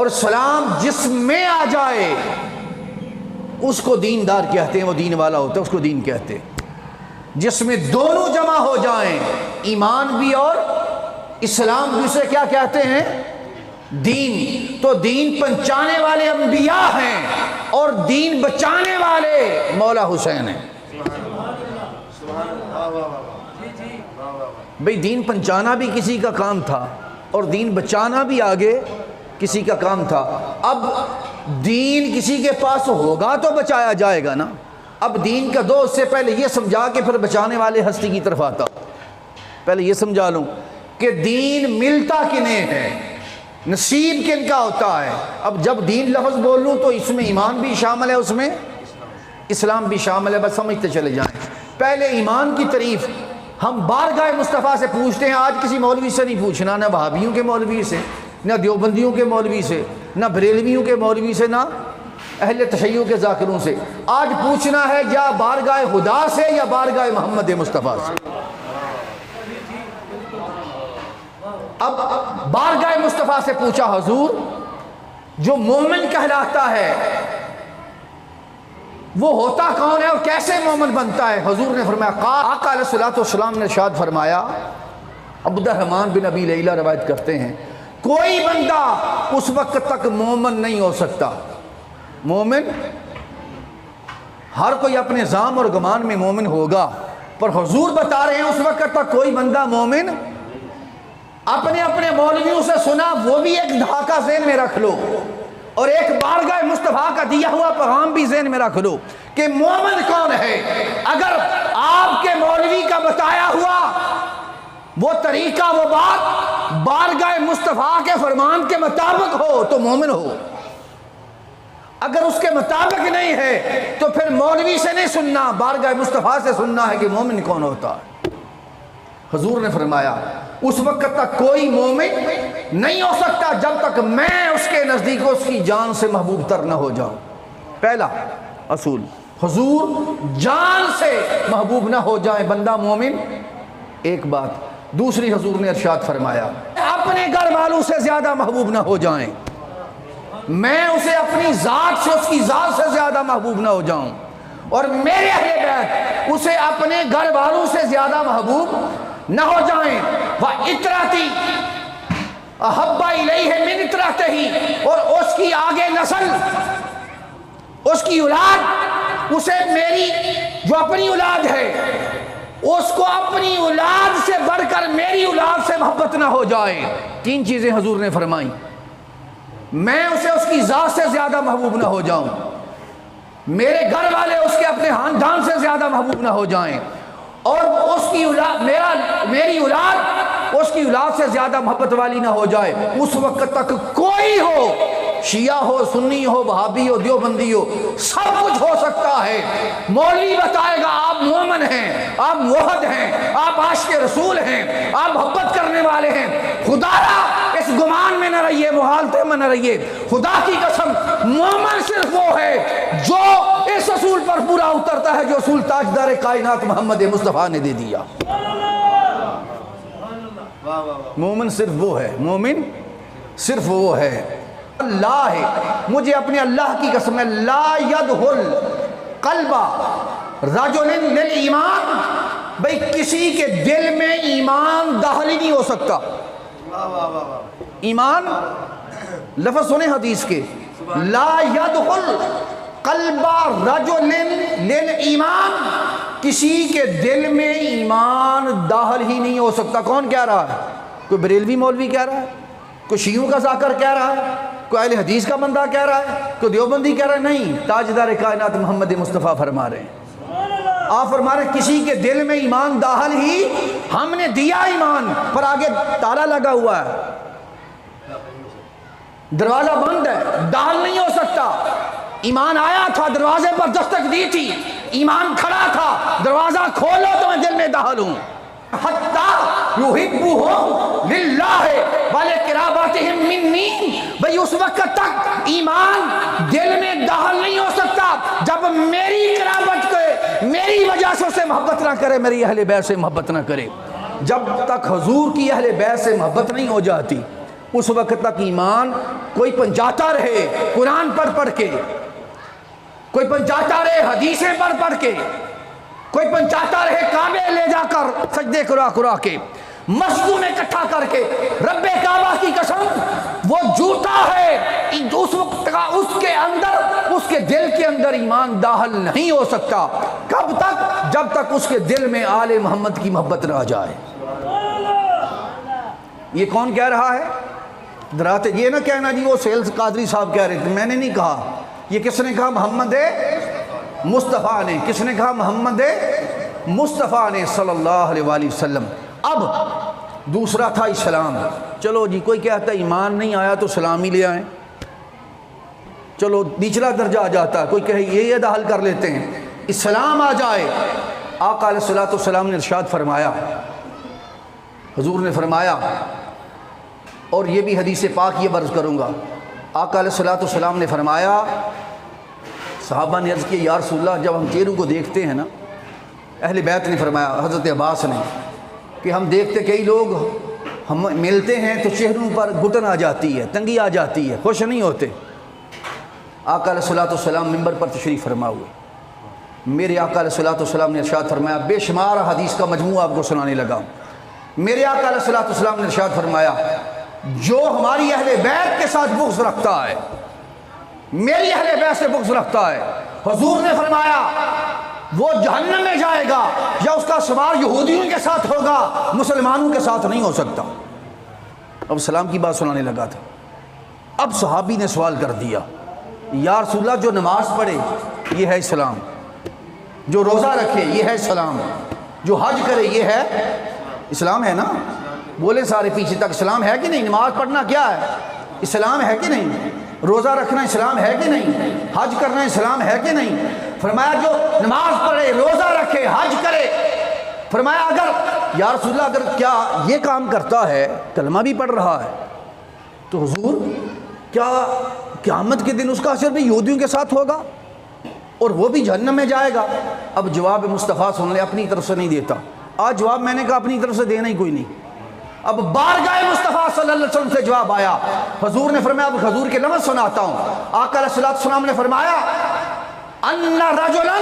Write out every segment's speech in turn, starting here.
اسلام جس میں آ جائے اس کو دیندار کہتے ہیں، وہ دین والا ہوتا ہے، اس کو دین کہتے ہیں۔ جس میں دونوں جمع ہو جائیں، ایمان بھی اور اسلام بھی، اسے کیا کہتے ہیں؟ دین۔ تو دین پہنچانے والے انبیاء ہیں اور دین بچانے والے مولا حسین ہیں۔ بھئی دین پہنچانا بھی کسی کا کام تھا اور دین بچانا بھی آگے کسی کا کام تھا۔ اب دین کسی کے پاس ہوگا تو بچایا جائے گا نا۔ اب دین کا دو، اس سے پہلے یہ سمجھا کہ پھر بچانے والے ہستی کی طرف آتا۔ پہلے یہ سمجھا لوں کہ دین ملتا کنہیں ہے، نصیب کن کا ہوتا ہے۔ اب جب دین لفظ بول لوں تو اس میں ایمان بھی شامل ہے، اس میں اسلام بھی شامل ہے، بس سمجھتے چلے جائیں۔ پہلے ایمان کی تعریف ہم بارگاہ مصطفیٰ سے پوچھتے ہیں، آج کسی مولوی سے نہیں پوچھنا، نہ وہابیوں کے مولوی سے، نہ دیوبندیوں کے مولوی سے، نہ بریلویوں کے مولوی سے، نہ اہل تشیع کے ذاکروں سے۔ آج پوچھنا ہے یا بارگاہ خدا سے یا بارگاہ محمد مصطفیٰ سے۔ اب بارگاہ مصطفیٰ سے پوچھا، حضور جو مومن کہلاتا ہے وہ ہوتا کون ہے اور کیسے مومن بنتا ہے؟ حضور نے فرمایا، آقا علیہ الصلوۃ والسلام نے ارشاد فرمایا، عبد الرحمن بن ابی لیلہ روایت کرتے ہیں، کوئی بندہ اس وقت تک مومن نہیں ہو سکتا۔ مومن ہر کوئی اپنے ظام اور گمان میں مومن ہوگا، پر حضور بتا رہے ہیں اس وقت تک کوئی بندہ مومن، اپنے اپنے مولویوں سے سنا، وہ بھی ایک دھاکہ ذہن میں رکھ لو، اور ایک بارگاہ مصطفیٰ کا دیا ہوا پیغام بھی ذہن میں رکھ لو کہ مومن کون ہے۔ اگر آپ کے مولوی کا بتایا ہوا وہ طریقہ، وہ بات بارگاہ مصطفیٰ کے فرمان کے مطابق ہو تو مومن ہو، اگر اس کے مطابق نہیں ہے تو پھر مولوی سے نہیں سننا، بارگاہ مصطفیٰ سے سننا ہے کہ مومن کون ہوتا ہے۔ حضور نے فرمایا اس وقت تک کوئی مومن نہیں ہو سکتا جب تک میں اس کے نزدیک اس کی جان سے محبوب تر نہ ہو جاؤں۔ پہلا اصول، حضور جان سے محبوب نہ ہو جائے بندہ مومن، ایک بات۔ دوسری، حضور نے ارشاد فرمایا اپنے گھر والوں سے زیادہ محبوب نہ ہو جائیں، میں اسے اپنی ذات سے، اس کی ذات سے زیادہ محبوب نہ ہو جاؤں، اور میرے اہل بیت اسے اپنے گھر والوں سے زیادہ محبوب نہ ہو جائیں۔ وَإِطْرَتِي أَحَبَّ إِلَيْهِ مِنْ إِطْرَتِهِ، اور اس کی آگے نسل، اس کی اولاد، اسے میری جو اپنی اولاد ہے اس کو اپنی اولاد سے بڑھ کر میری اولاد سے محبت نہ ہو جائے۔ تین چیزیں حضور نے فرمائیں، میں اسے اس کی ذات سے زیادہ محبوب نہ ہو جاؤں، میرے گھر والے اس کے اپنے خاندان سے زیادہ محبوب نہ ہو جائیں، اور اس کی اولاد، میری اولاد اس کی اولاد سے زیادہ محبت والی نہ ہو جائے۔ اس وقت تک کوئی ہو، شیعہ ہو، سنی ہو، وہابی ہو، دیوبندی ہو، سب کچھ ہو سکتا ہے۔ مولوی بتائے گا آپ مومن ہیں، آپ موحد ہیں، آپ عاشق رسول ہیں، آپ محبت کرنے والے ہیں، خدا اس گمان میں نہ رہیے، محالتے میں نہ رہیے، خدا کی قسم مومن صرف وہ ہے جو اس اصول پر پورا اترتا ہے جو اصول تاجدار کائنات محمد مصطفیٰ نے دے دیا۔ مومن صرف وہ ہے، مومن صرف وہ ہے۔ اللہ ہے، مجھے اپنے اللہ کی قسم ہے، لا يدخل قلب رجل للایمان، بھئی کسی کے دل میں ایمان داخل ہی نہیں ہو سکتا۔ ایمان لفظ سنیں حدیث کے، لا يدخل قلب رجل للایمان، کسی کے دل میں ایمان داخل ہی نہیں ہو سکتا۔ کون کہہ رہا ہے؟ کوئی بریلوی مولوی کہہ رہا ہے، کوئی شیعوں کا ذاکر کہہ رہا ہے، کوئی اہل حدیث کا بندہ کہہ رہا ہے، کوئی دیوبندی کہہ رہا ہے؟ نہیں، تاجدار کائنات محمد مصطفیٰ فرما رہے ہیں، آپ فرما رہے ہیں کسی کے دل میں ایمان داخل ہی، ہم نے دیا ایمان پر آگے تالا لگا ہوا ہے، دروازہ بند ہے، داخل نہیں ہو سکتا۔ ایمان آیا تھا، دروازے پر دستک دی تھی، ایمان کھڑا تھا، دروازہ کھولو تو میں دل میں داخل ہوں۔ حتی یحبہم للہ ولقرابتہم منی، بھئی اس وقت تک ایمان دل میں داخل نہیں ہو سکتا جب میری قرابت کے، میری وجہ سے اسے محبت نہ کرے، میری اہل بیت سے محبت نہ کرے۔ جب تک حضور کی اہل بیت سے محبت نہیں ہو جاتی، اس وقت تک ایمان کوئی پنجاتا رہے قرآن پڑھ کے، کوئی پنجاتا رہے حدیثیں پڑھ کے، کوئی پنجاتا رہے کعبے لے جا کر سجدے کرا کے، مسجدوں میں اکٹھا کر کے، رب کعبہ کی قسم وہ جھوٹا ہے، اس وقت کا اس کے اندر، اس کے دل کے اندر ایمان داخل نہیں ہو سکتا۔ کب تک؟ جب تک اس کے دل میں آل محمد کی محبت نہ آ جائے۔ یہ کون کہہ رہا ہے؟ دراتے یہ نہ کہنا جی وہ سیلز قادری صاحب کہہ رہے تھے، میں نے نہیں کہا۔ یہ کس نے کہا؟ محمد مصطفیٰ نے۔ کس نے کہا؟ محمد مصطفیٰ نے صلی اللہ علیہ وآلہ وسلم۔ اب دوسرا تھا اسلام۔ چلو جی کوئی کہتا ہے ایمان نہیں آیا تو سلام ہی لے آئیں، چلو نچلا درجہ آ جاتا ہے، کوئی کہے یہ حل کر لیتے ہیں، اسلام آ جائے۔ آقا علیہ الصلوۃ والسلام نے ارشاد فرمایا، حضور نے فرمایا، اور یہ بھی حدیث پاک یہ برز کروں گا، آقا علیہ الصلوۃ والسلام نے فرمایا، صحابہ نے عرض کیا یا رسول اللہ جب ہم چہروں کو دیکھتے ہیں نا، اہل بیت نے فرمایا، حضرت عباس نے، کہ ہم دیکھتے کئی لوگ ہم ملتے ہیں تو چہروں پر گھٹن آ جاتی ہے، تنگی آ جاتی ہے، خوش نہیں ہوتے۔ آقا علیہ الصلوۃ والسلام ممبر پر تشریف فرما ہوئے، میرے آقا علیہ الصلوۃ والسلام نے ارشاد فرمایا، بے شمار حدیث کا مجموعہ آپ کو سنانے لگا۔ میرے آقا علیہ الصلوۃ والسلام نے ارشاد فرمایا، جو ہماری اہل بیت کے ساتھ بغض رکھتا ہے، میری اہل بیت سے بغض رکھتا ہے، حضور نے فرمایا وہ جہنم میں جائے گا، یا اس کا شمار یہودیوں کے ساتھ ہوگا، مسلمانوں کے ساتھ نہیں ہو سکتا۔ اب سلام کی بات سنانے لگا تھا۔ اب صحابی نے سوال کر دیا، یا رسول اللہ جو نماز پڑھے یہ ہے اسلام، جو روزہ رکھے یہ ہے اسلام، جو حج کرے یہ ہے اسلام، ہے نا؟ بولے سارے پیچھے تک، اسلام ہے کہ نہیں؟ نماز پڑھنا کیا ہے؟ اسلام ہے کہ نہیں؟ روزہ رکھنا اسلام ہے کہ نہیں؟ حج کرنا اسلام ہے کہ نہیں؟ فرمایا جو نماز پڑھے، روزہ رکھے، حج کرے، فرمایا اگر یا رسول اللہ اگر کیا یہ کام کرتا ہے، کلمہ بھی پڑھ رہا ہے، تو حضور کیا قیامت کے دن اس کا اثر بھی یہودیوں کے ساتھ ہوگا اور وہ بھی جہنم میں جائے گا؟ اب جواب مصطفیٰ سن لے، اپنی طرف سے نہیں دیتا آج جواب، میں نے کہا اپنی طرف سے دینا ہی کوئی نہیں۔ اب بارگاہ مصطفیٰ صلی اللہ علیہ وسلم سے جواب آیا، حضور نے فرمایا، اب حضور کے لفظ سناتا ہوں۔ آقا علیہ السلام نے فرمایا، ان رجلا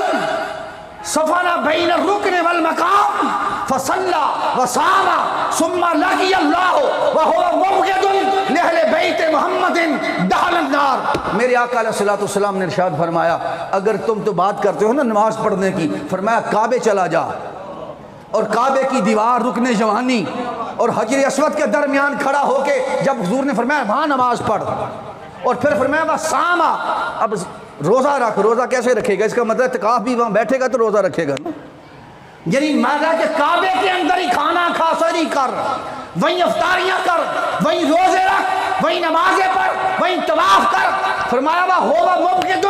صفن بین الرکن والمقام فصلى وصام ثم لقي الله وهو مبغض لاہل بیت محمد دخل النار۔ میرے آقا علیہ السلام نے ارشاد فرمایا، اگر تم تو بات کرتے ہو نا نماز پڑھنے کی، فرمایا کعبے چلا جا، اور کعبے کی دیوار رکن یمانی اور حجر اسود کے درمیان کھڑا ہو کے جب حضور نے فرمایا وہاں نماز پڑھ، اور پھر فرمایا وصاما، اب روزہ رکھ۔ روزہ کیسے رکھے گا؟ اس کا مطلب اعتکاف بھی وہاں بیٹھے گا تو روزہ رکھے گا نا، یعنی مانا کہ کعبے کے اندر ہی کھانا کھا، سری کر، وہیں افطاریاں کر، وہیں روزے رکھ، وہیں نمازیں پڑھ، وہیں طواف کر۔ فرمایا وَهُوَ مُبْغِضٌ،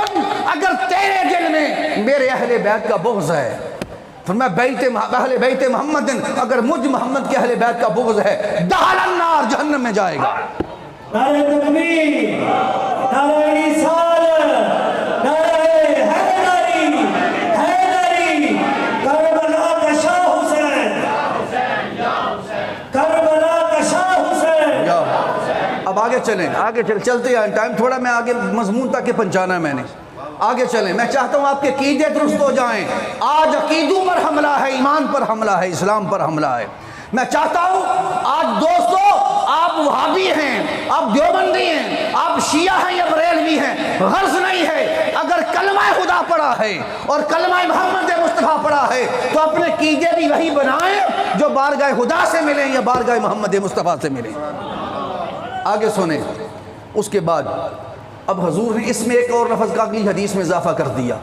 اگر تیرے دل میں میرے اہل بیت کا بغض ہے، فرمایا اہل بیت محمد، اگر مجھ محمد کے اہل بیت کا بغض ہے، دخل النار، جہنم میں جائے گا۔ نعرہ تکبیر، نعرہ رسالت، نعرہ حیدری، حیدری، کربلا کا شاہ حسین، کربلا کا شاہ حسین۔ اب آگے چلیں، آگے چلتے ہیں، ٹائم تھوڑا میں آگے مضمون تک پہنچانا ہے میں نے، آگے چلیں۔ میں چاہتا ہوں آپ کے عقیدے درست ہو جائیں۔ آج عقیدوں پر حملہ ہے، ایمان پر حملہ ہے، اسلام پر حملہ ہے۔ میں چاہتا ہوں آج دوستو، آپ وہابی ہیں، آپ دیوبندی ہیں، آپ شیعہ ہیں یا بریلوی ہیں، غرض نہیں ہے، اگر کلمہ خدا پڑھا ہے اور کلمہ محمد مصطفیٰ پڑھا ہے تو اپنے عقیدے بھی وہی بنائیں جو بارگاہ خدا سے ملیں یا بارگاہ محمد مصطفیٰ سے ملیں۔ آگے سنیں، اس کے بعد اب حضور نے اس میں ایک اور لفظ کا اگلی حدیث میں اضافہ کر دیا،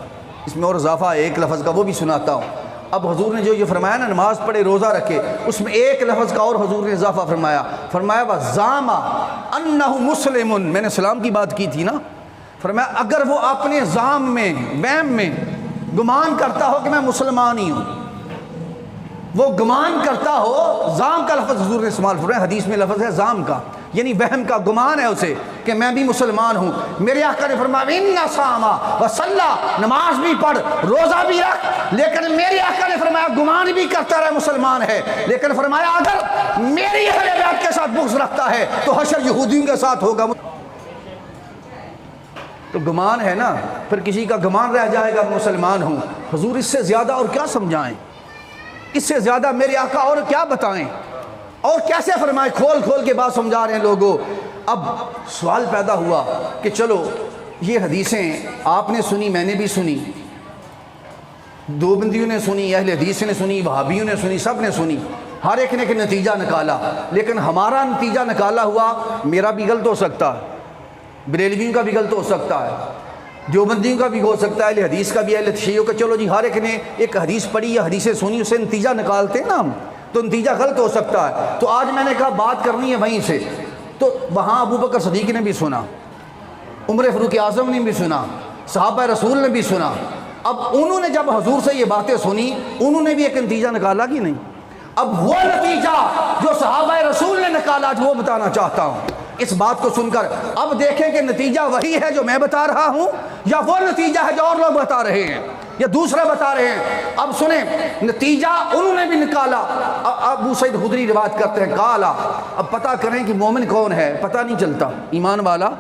اس میں اور اضافہ ہے ایک لفظ کا، وہ بھی سناتا ہوں۔ اب حضور نے جو یہ فرمایا نا نماز پڑھے روزہ رکھے، اس میں ایک لفظ کا اور حضور نے اضافہ فرمایا، فرمایا وَزَامَ أَنَّهُ مُسْلِمٌ، میں نے سلام کی بات کی تھی نا، فرمایا اگر وہ اپنے زام میں، وہم میں گمان کرتا ہو کہ میں مسلمان ہی ہوں، وہ گمان کرتا ہو، زام کا لفظ حضور نے استعمال فرمایا، حدیث میں لفظ ہے زام کا، یعنی وہم کا، گمان ہے اسے کہ میں بھی مسلمان ہوں۔ میرے آقا نے فرمایا اِنَّ صَامَ وَصَلَّى، نماز بھی پڑھ، روزہ بھی رکھ، لیکن میرے آقا نے فرمایا گمان بھی کرتا رہے مسلمان ہے، لیکن فرمایا اگر میری اہل بیت کے ساتھ بغض رکھتا ہے تو حشر یہودیوں کے ساتھ ہوگا۔ تو گمان ہے نا، پھر کسی کا گمان رہ جائے گا مسلمان ہوں۔ حضور اس سے زیادہ اور کیا سمجھائیں، اس سے زیادہ میرے آقا اور کیا بتائیں، اور کیسے فرمائے، کھول کھول کے بات سمجھا رہے ہیں لوگوں۔ اب سوال پیدا ہوا کہ چلو یہ حدیثیں آپ نے سنی، میں نے بھی سنی، دیوبندیوں نے سنی، اہل حدیث نے سنی، وہابیوں نے سنی، سب نے سنی، ہر ایک نے ایک نتیجہ نکالا، لیکن ہمارا نتیجہ نکالا ہوا میرا بھی غلط ہو سکتا ہے، بریلویوں کا بھی غلط ہو سکتا ہے، دیوبندیوں کا بھی ہو سکتا ہے، اہل حدیث کا بھی، اہل شیعوں کا، چلو جی ہر ایک نے ایک حدیث پڑھی یا حدیثیں سنی، اسے نتیجہ نکالتے ہیں نا ہم، تو نتیجہ غلط ہو سکتا ہے۔ تو آج میں نے کہا بات کرنی ہے وہیں سے، تو وہاں ابو بکر صدیق نے بھی سنا، عمر فاروق اعظم نے بھی سنا، صحابہ رسول نے بھی سنا۔ اب انہوں نے جب حضور سے یہ باتیں سنی، انہوں نے بھی ایک نتیجہ نکالا کہ نہیں؟ اب وہ نتیجہ جو صحابہ رسول نے نکالا وہ بتانا چاہتا ہوں۔ اس بات کو سن کر اب دیکھیں کہ نتیجہ وہی ہے جو میں بتا رہا ہوں، یا وہ نتیجہ ہے جو اور لوگ بتا رہے ہیں، یا دوسرے بتا رہے ہیں۔ اب سنیں، نتیجہ انہوں نے بھی نکالا۔ ابو سعید خدری روایت کرتے ہیں قالا، اب پتہ کریں کہ مومن کون ہے، پتہ نہیں چلتا ایمان والا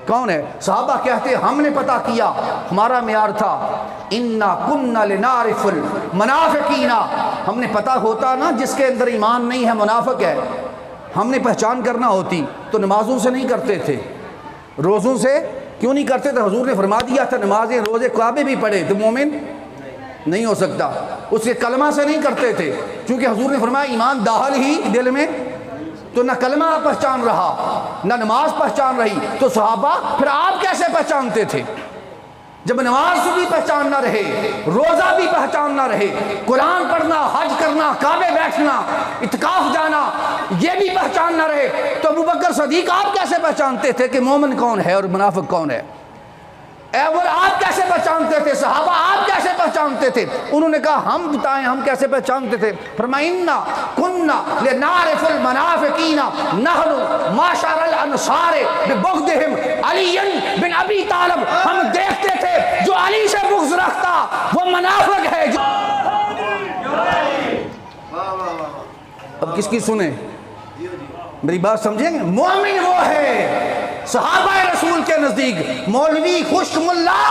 کون ہے۔ صحابہ کہتے ہیں ہم نے پتہ کیا، ہمارا معیار تھا اِنَّا كُنَّا لِنَعْرِفُ الْمُنَافِقِينَ، ہم نے پتہ ہوتا نا جس کے اندر ایمان نہیں ہے منافق ہے، ہم نے پہچان کرنا ہوتی تو نمازوں سے نہیں کرتے تھے، روزوں سے کیوں نہیں کرتے تھے؟ حضور نے فرما دیا تھا نمازیں روزے کعبے بھی پڑھے تو مومن نہیں ہو سکتا، اس کے کلمہ سے نہیں کرتے تھے، چونکہ حضور نے فرمایا ایمان داخل ہی دل میں، تو نہ کلمہ پہچان رہا نہ نماز پہچان رہی، تو صحابہ پھر آپ کیسے پہچانتے تھے؟ جب نماز بھی پہچان نہ رہے، روزہ بھی پہچان نہ رہے، قرآن پڑھنا، حج کرنا، کعبے بیٹھنا، اعتکاف جانا یہ بھی پہچان نہ رہے، تو ابو بکر صدیق آپ کیسے پہچانتے تھے کہ مومن کون ہے اور منافق کون ہے؟ اور آپ کیسے پہچانتے تھے؟ صحابہ آپ کیسے پہچانتے تھے؟ انہوں نے کہا ہم بتائیں ہم کیسے پہچانتے تھے؟ فرمایا اِنَّا كُنَّا لِنَعْرِفُ الْمُنَافِقِينَ نَحْنُ مَعْشَرَ الْأَنصَارِ بِبُغْضِهِمْ عَلِيًّا بن ابی طالب، ہم دیکھتے تھے جو علی سے بغض رکھتا وہ منافق ہے۔ اب کس کی سنیں؟ میری بات سمجھیں گے؟ مومن وہ ہے صحابہ رسول کے نزدیک، مولوی خشک ملا،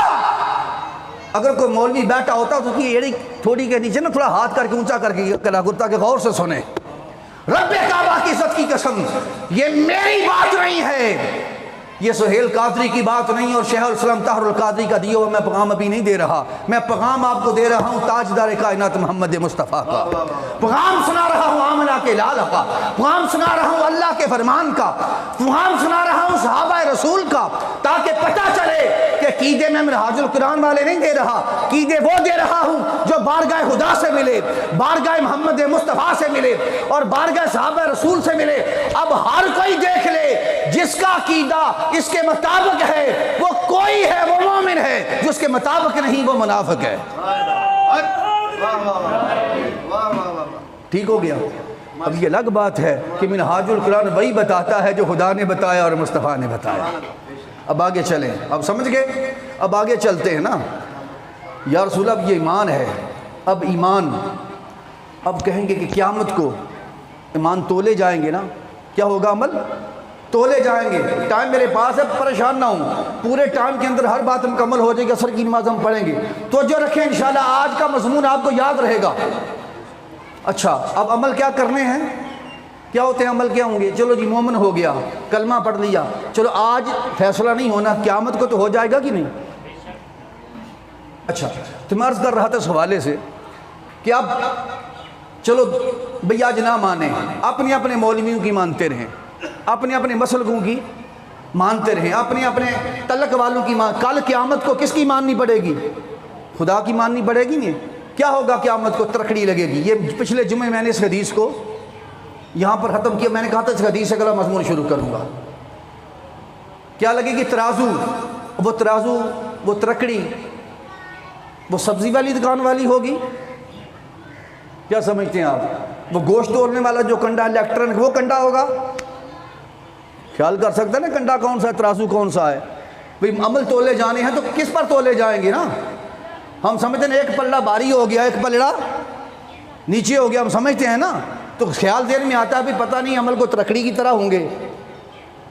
اگر کوئی مولوی بیٹھا ہوتا تو اس کی ایڑی تھوڑی کے نیچے نا تھوڑا ہاتھ کر کے اونچا کر کے کلا کرتا کہ غور سے سنے۔ رب کعبہ کی عزت کی قسم یہ میری بات نہیں ہے، یہ سہیل قادری کی بات نہیں، اور شیخ الاسلام طاہر القادری کا دیا ہوا میں پیغام ابھی نہیں دے رہا، میں پیغام آپ کو دے رہا ہوں تاجدار کائنات محمد مصطفیٰ کا، پیغام سنا رہا ہوں آمنہ کے لال کا، پیغام سنا رہا ہوں اللہ کے فرمان کا، پیغام سنا رہا ہوں صحابہ رسول کا، تاکہ پتہ چلے کہ قیدے میں منہاج القرآن والے نہیں دے رہا، قیدے وہ دے رہا ہوں جو بارگاہ خدا سے ملے، بارگاہ محمد مصطفیٰ سے ملے اور بارگاہ صحابہ رسول سے ملے۔ اب ہر کوئی دیکھ لے جس کا عقیدہ اس کے مطابق ہے وہ کوئی ہے وہ مومن ہے، جو اس کے مطابق نہیں وہ منافق ہے۔ ٹھیک ہو گیا؟ اب یہ الگ بات ہے کہ منہاج القرآن وہی بتاتا ہے جو خدا نے بتایا اور مصطفیٰ نے بتایا۔ اب آگے چلیں، اب سمجھ گئے؟ اب آگے چلتے ہیں نا۔ یا رسول اب یہ ایمان ہے، اب ایمان، اب کہیں گے کہ قیامت کو ایمان تولے جائیں گے نا، کیا ہوگا عمل؟ تولے جائیں گے۔ ٹائم میرے پاس ہے، پریشان نہ ہوں، پورے ٹائم کے اندر ہر بات مکمل ہو جائے گی، عصر کی نماز ہم پڑھیں گے، توجہ رکھیں انشاءاللہ آج کا مضمون آپ کو یاد رہے گا۔ اچھا اب عمل کیا کرنے ہیں؟ کیا ہوتے ہیں عمل؟ کیا ہوں گے؟ چلو جی مومن ہو گیا، کلمہ پڑھ لیا، چلو آج فیصلہ نہیں ہونا، قیامت کو تو ہو جائے گا کہ نہیں؟ اچھا تو میں عرض کر رہا تھا اس حوالے سے کہ اب چلو بھئی آج نہ مانیں، اپنے اپنے مولویوں کی مانتے رہیں، اپنے اپنے مسلکوں کی مانتے رہیں، اپنے اپنے تعلق والوں کی کل قیامت کو کس کی ماننی پڑے گی؟ خدا کی ماننی پڑے گی نہیں؟ کیا ہوگا قیامت کو؟ ترکڑی لگے گی۔ یہ پچھلے جمعے میں نے اس حدیث کو یہاں پر ختم کیا، میں نے کہا تھا اس حدیث سے اگلا مضمون شروع کروں گا۔ کیا لگے گی؟ ترازو، وہ ترکڑی، وہ سبزی والی دکان والی ہوگی، کیا سمجھتے ہیں آپ؟ وہ گوشت توڑنے والا جو کنڈا الیکٹرن وہ کنڈا ہوگا، خیال کر سکتے ہیں نا کنڈا کون سا ہے، ترازو کون سا ہے؟ بھئی عمل تولے جانے ہیں تو کس پر تولے جائیں گے نا؟ ہم سمجھتے ہیں ایک پلڑا باری ہو گیا، ایک پلڑا نیچے ہو گیا، ہم سمجھتے ہیں نا، تو خیال ذہن میں آتا ہے بھی پتہ نہیں عمل کو ترکڑی کی طرح ہوں گے،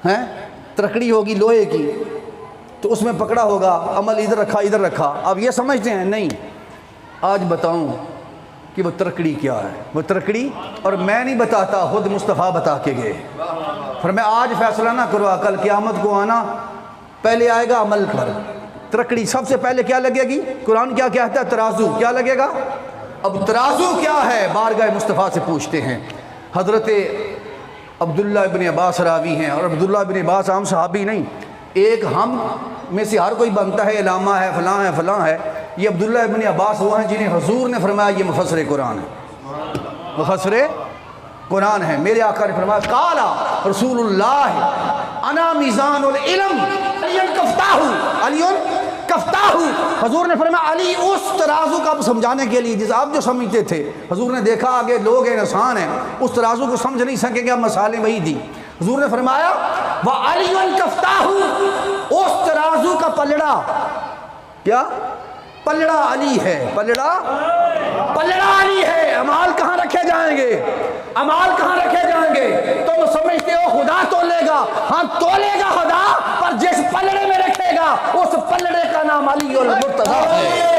ہیں ترکڑی ہوگی لوہے کی تو اس میں پکڑا ہوگا، عمل ادھر رکھا ادھر رکھا، اب یہ سمجھتے ہیں نہیں۔ آج بتاؤں کہ وہ ترکڑی کیا ہے، وہ ترکڑی، اور میں نہیں بتاتا، خود مصطفیٰ بتا کے گئے۔ فرمایا آج فیصلہ نہ کرو، کل قیامت کو آنا، پہلے آئے گا عمل پر، ترکڑی سب سے پہلے کیا لگے گی؟ قرآن کیا کہتا ہے؟ ترازو کیا لگے گا؟ اب ترازو کیا ہے؟ بارگاہ مصطفیٰ سے پوچھتے ہیں۔ حضرت عبداللہ ابن عباس راوی ہیں، اور عبداللہ ابن عباس عام صحابی نہیں، ایک ہم میں سے ہر کوئی بنتا ہے، علامہ ہے، فلاں ہے، فلاں ہے، یہ عبداللہ ابن عباس وہ ہیں جنہیں حضور نے فرمایا یہ مفسر قرآن ہے، مفسر قرآن ہے۔ میرے آقا نے فرمایا قالا رسول اللہ انا میزان العلم علی کفتاہ، علی کفتاہ، حضور نے فرمایا علی اس ترازو کا سمجھانے کے لیے، جس آپ جو سمجھتے تھے، حضور نے دیکھا آگے لوگ ہیں، انسان ہیں، اس ترازو کو سمجھ نہیں سکیں گے، اب مسالے وہی دی، حضور نے فرمایا وَعَلِيٌ کفتاہ، اس ترازو کا پلڑا، کیا پلڑا علی ہے، پلڑا علی ہے۔ امال کہاں رکھے جائیں گے؟ امال کہاں رکھے جائیں گے؟ تم سمجھتے ہو خدا تولے گا، ہاں تولے گا خدا، پر جس پلڑے میں رکھے گا اس پلڑے کا نام علی المرتضیٰ ہے۔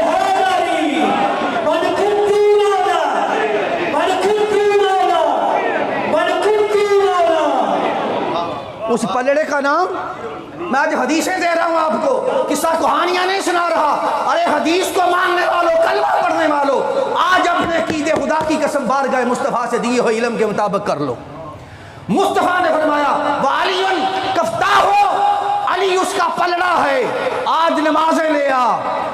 اس پلڑے کا نام، میں آج حدیثیں دے رہا ہوں آپ کو، قصہ کہانیاں نہیں سنا رہا، ارے حدیث کو ماننے والوں، کلمہ پڑھنے والوں، آج اپنے عقیدے خدا کی قسم بارگاہ مصطفیٰ سے دیے ہوئے علم کے مطابق کر لو۔ مصطفیٰ نے فرمایا وَعَلِيٌ کفتاہ، علی اس کا پلڑا ہے۔ آج نمازیں لے آ،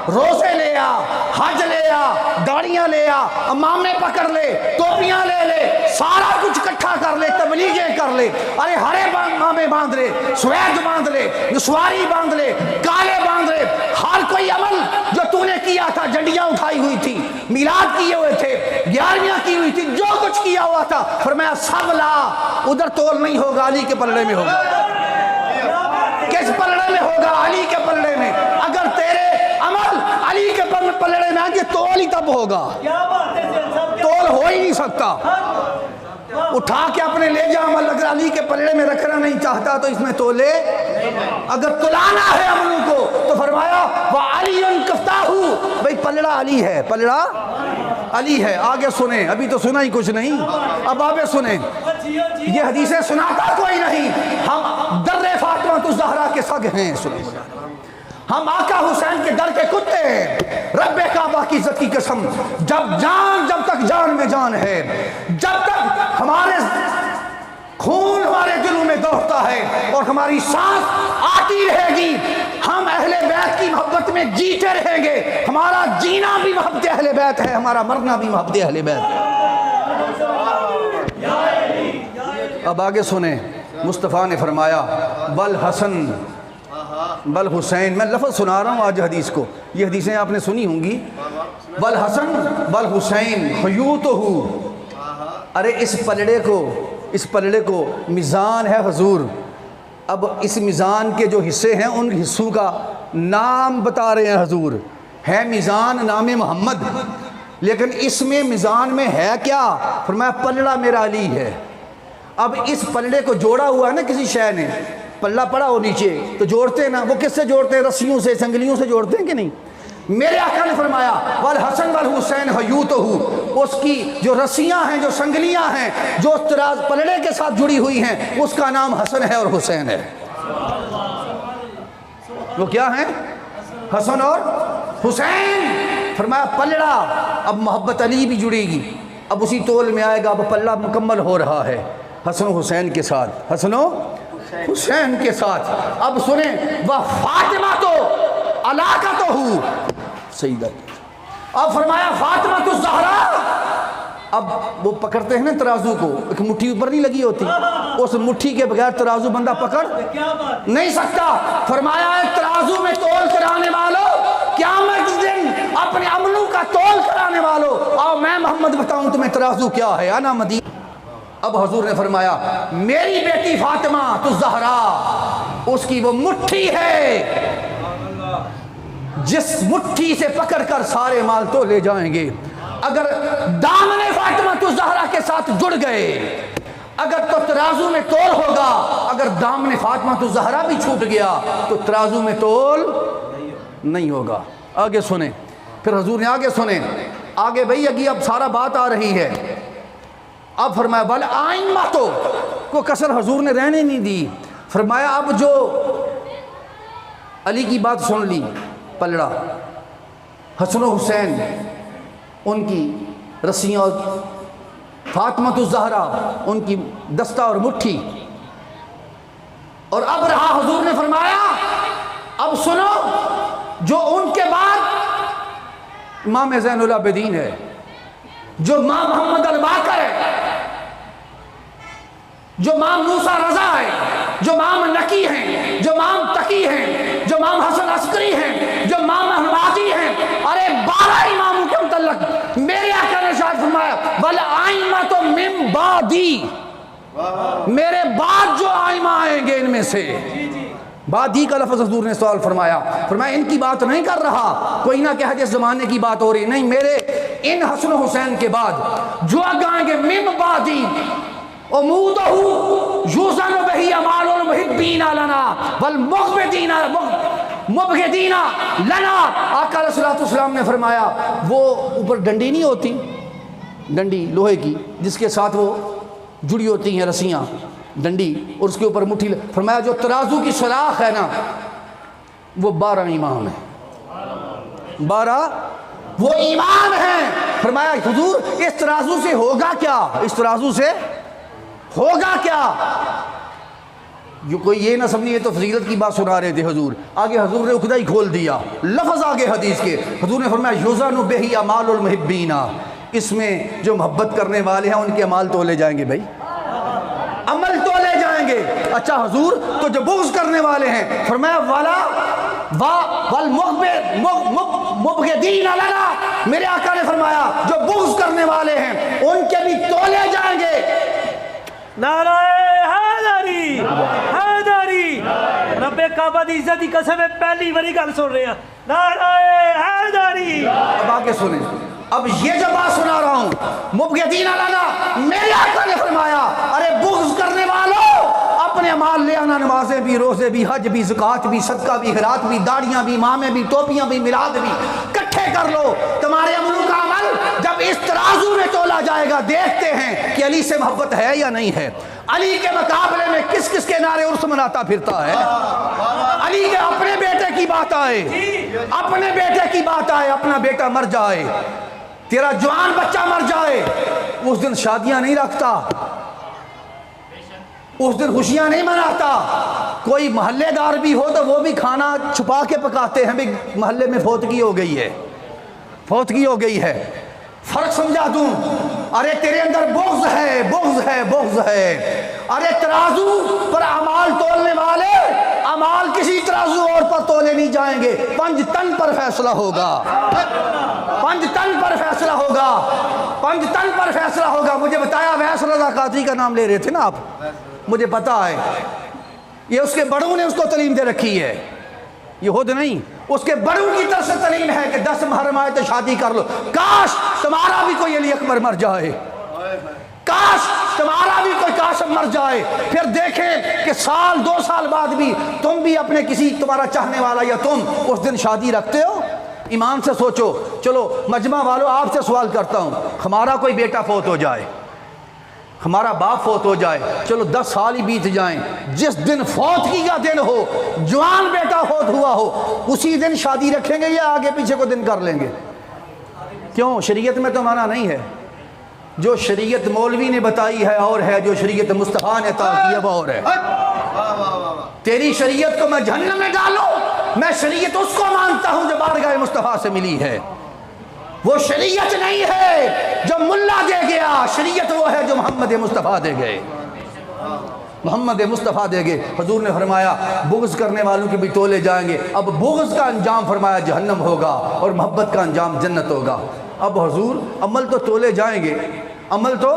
روزے لے آ، حج لے آ، داڑیاں لے آ، امامے پکڑ لے، ٹوپیاں لے لے، سارا کچھ اکٹھا کر لے، تبلیغیں کر لے، ارے ہرے امامے باندھ لے، سوید باندھ لے، نسواری باندھ لے، کالے باندھ لے، ہر کوئی عمل جو تو نے کیا تھا، جنڈیاں اٹھائی ہوئی تھی، میلاد کیے ہوئے تھے، گیارہویں کی ہوئی تھی، جو کچھ کیا ہوا تھا، فرمایا سب لا، ادھر تول نہیں ہوگا، علی کے پلڑے میں ہوگا۔ کس پلڑے میں ہوگا؟ علی کے پلڑے میں۔ اگر تیرے عمل علی کے پلڑے میں آئیں گے تول ہی تب ہوگا، تول ہو ہی نہیں سکتا۔ اٹھا کے اپنے لے جا عمل، اگر علی کے پلڑے میں رکھنا نہیں چاہتا تو اس میں تولے، اگر تلانا ہے عملوں کو تو فرمایا وَعَلِيٌ کفتاہ، بھئی پلڑا علی ہے، پلڑا علی ہے۔ آگے سنیں، ابھی تو سنا ہی کچھ نہیں، اب آگے سنیں، یہ حدیثیں سناتا کوئی نہیں، ہم در فاطمہ الزہرا کے سگ ہیں، ہم آقا حسین کے در کے کتے ہیں۔ رب کعبہ کی عزت کی قسم، جب تک جان میں جان ہے، جب تک ہمارے خون ہمارے دلوں میں دوڑتا ہے اور ہماری سانس آتی رہے گی، ہم اہل بیت کی محبت میں جیتے رہیں گے۔ ہمارا جینا بھی محبت اہل بیت ہے، ہمارا مرنا بھی محبت اہل بیت ہے۔ اب آگے سنیں، مصطفیٰ نے فرمایا بل حسن بل حسین، میں لفظ سنا رہا ہوں آج حدیث کو، یہ حدیثیں آپ نے سنی ہوں گی، بل حسن بل حسین حیوتہ، ارے اس پلڑے کو میزان ہے حضور، اب اس میزان کے جو حصے ہیں ان حصوں کا نام بتا رہے ہیں حضور، ہے میزان نام محمد، لیکن اس میں میزان میں ہے کیا؟ فرمایا پلڑا میرا علی ہے۔ اب اس پلڑے کو جوڑا ہوا ہے نا کسی شے نے، پلڑا پڑا ہو نیچے تو جوڑتے ہیں نا، وہ کس سے جوڑتے ہیں؟ رسیوں سے، سنگلیوں سے جوڑتے ہیں کہ نہیں؟ میرے آقا نے فرمایا والحسن والحسین حیوتہ، اس کی جو رسیاں ہیں، جو سنگلیاں ہیں، جو پلڑے کے ساتھ جڑی ہوئی ہیں، اس کا نام حسن ہے اور حسین ہے۔ وہ کیا ہیں؟ حسن اور حسین۔ فرمایا پلڑا، اب محبت علی بھی جڑے گی، اب اسی تول میں آئے گا، اب پلڑا مکمل ہو رہا ہے حسن و حسین کے ساتھ، حسن و حسین کے ساتھ۔ اب سنیں وَفَاطِمَةُ تو علاقہ تو ہوں سیدہ، اب فرمایا فاطمہ الزہرا، اب وہ پکڑتے ہیں نا ترازو کو، ایک مٹھی اوپر نہیں لگی ہوتی، اس مٹھی کے بغیر ترازو بندہ پکڑ نہیں سکتا۔ فرمایا ایک ترازو میں تول کرانے والوں، قیامت دن اپنے عملوں کا تول کرانے والوں، آؤ میں محمد بتاؤں تمہیں ترازو کیا ہے، انا مدین اب حضور نے فرمایا میری بیٹی فاطمہ تو زہرا اس کی وہ مٹھی ہے جس مٹھی سے پکڑ کر سارے مال تو لے جائیں گے. اگر دامن فاطمہ تو زہرا کے ساتھ جڑ گئے اگر تو ترازو میں تول ہوگا. اگر دامن فاطمہ تو زہرا بھی چھوٹ گیا تو ترازو میں تول نہیں ہوگا. آگے سنیں پھر حضور نے آگے سنیں آگے بھئی اگی اب سارا بات آ رہی ہے. اب فرمایا بل آئمہ تو کو کسر حضور نے رہنے نہیں دی. فرمایا اب جو علی کی بات سن لی پلڑا, حسن و حسین ان کی رسیاں اور فاطمہ الزہرا ان کی دستہ اور مٹھی, اور اب رہا حضور نے فرمایا اب سنو جو ان کے بعد امام زین العابدین ہے, جو ماں محمد الباقر ہے, جو ماں موسیٰ رضا ہے, جو ماں نقی ہیں, جو ماں تقی ہیں, جو ماں حسن عسکری ہیں, جو ماں محمادی ہیں. ارے 12 اماموں کے متعلق میرے آقا نے ارشاد فرمایا والآئمۃ من بعدی, میرے بعد جو آئمہ آئیں گے ان میں سے. بعدی کا لفظ حضور نے سوال فرمایا ان کی بات نہیں کر رہا کوئی نہ کہ جس زمانے کی بات ہو رہی نہیں, میرے ان حسن و حسین کے بعد جو آگائیں گے من بعدی امودہ یوزن بہی امال المحبین لنا والمغبدین مبغدین لنا. آقا علیہ الصلوۃ والسلام نے فرمایا وہ اوپر ڈنڈی نہیں ہوتی, ڈنڈی لوہے کی جس کے ساتھ وہ جڑی ہوتی ہیں رسیاں, ڈنڈی, اور اس کے اوپر مٹھی. فرمایا جو ترازو کی سلاخ ہے نا وہ 12 امام ہیں, 12 وہ امام ہیں. فرمایا حضور اس ترازو سے ہوگا کیا, اس ترازو سے ہوگا کیا. جو کوئی یہ نہ سمجھے تو فضیلت کی بات سنا رہے تھے حضور. آگے حضور نے عقدہ ہی کھول دیا, لفظ آگے حدیث کے حضور نے فرمایا یوزن بہی امال المحبین, اس میں جو محبت کرنے والے ہیں ان کے عمال تولے جائیں گے. بھائی عمل تولے جائیں گے. اچھا حضور تو جو بغض کرنے والے ہیں فرمایا والمبغدین لنا, میرے آقا نے فرمایا جو بغض کرنے والے ہیں ان کے بھی تولے جائیں گے. نعرہ حیدری حیدری, رب کعبہ دی عزت دی قسم ہے پہلی باری گل سن رہے ہیں. نعرہ حیدری. اب آگے سنیں, اب یہ جو بات سنا رہا ہوں مبغدین لنا, میرے آقا نے فرمایا ارے بغض کرنے والوں اپنے اعمال لے آنا, نمازیں بھی, روزے بھی, حج بھی, زکوٰۃ بھی, صدقہ بھی, خیرات بھی, داڑیاں بھی, امامیں بھی, ٹوپیاں بھی, میلاد بھی اکٹھے کر لو. تمہارے عملوں کا عمل جب اس ترازو میں تولا جائے گا دیکھتے ہیں کہ علی سے محبت ہے یا نہیں ہے. علی کے مقابلے میں کس کس کے نعرے عرس مناتا پھرتا ہے. علی کے اپنے بیٹے کی بات آئے, اپنے بیٹے کی بات آئے, اپنا بیٹا مر جائے, تیرا جوان بچہ مر جائے, اس دن شادیاں نہیں رکھتا, اس دن خوشیاں نہیں مناتا. کوئی محلے دار بھی ہو تو وہ بھی کھانا چھپا کے پکاتے ہیں, بھی محلے میں فوتگی ہو گئی ہے, فوتگی ہو گئی ہے. فرق سمجھا دوں, ارے تیرے اندر بغض ہے, بغض ہے, بغض ہے. ارے ترازو پر اعمال تولنے والے اعمال کسی ترازو اور پر تولے نہیں جائیں گے. 5 تن پر فیصلہ ہوگا, 5 تن پر فیصلہ ہوگا, 5 تن پر فیصلہ ہوگا. مجھے بتایا ویس رضا قادری کا نام لے رہے تھے نا آپ, مجھے پتا ہے یہ اس کے بڑوں نے اس کو تعلیم دے رکھی ہے, یہ خود نہیں, اس کے بڑوں کی طرف سے تعلیم ہے کہ 10 محرم آئے تو شادی کر لو. کاش تمہارا بھی کوئی علی اکبر مر جائے, کاش تمہارا بھی کوئی قاسم مر جائے, پھر دیکھیں کہ سال 2 سال بعد بھی تم بھی اپنے کسی تمہارا چاہنے والا یا تم اس دن شادی رکھتے ہو. ایمان سے سوچو. چلو مجمع والوں آپ سے سوال کرتا ہوں, ہمارا کوئی بیٹا فوت ہو جائے, ہمارا باپ فوت ہو جائے, چلو 10 سال ہی بیت جائیں, جس دن فوتگی کا دن ہو, جوان بیٹا فوت ہوا ہو, اسی دن شادی رکھیں گے یا آگے پیچھے کو دن کر لیں گے؟ کیوں؟ شریعت میں تو منع نہیں ہے. جو شریعت مولوی نے بتائی ہے اور ہے, جو شریعت مصطفیٰ نے عطا کی ہے وہ اور ہے. تیری شریعت کو میں جہنم میں ڈالوں, میں شریعت اس کو مانتا ہوں جو بارگاہ مصطفیٰ سے ملی ہے. وہ شریعت نہیں ہے جو ملا دے گیا, شریعت وہ ہے جو محمد مصطفیٰ دے گئے, محمد مصطفیٰ دے گئے. حضور نے فرمایا بغض کرنے والوں کے بھی تولے جائیں گے. اب بغض کا انجام فرمایا جہنم ہوگا اور محبت کا انجام جنت ہوگا. اب حضور عمل تو تولے جائیں گے, عمل تو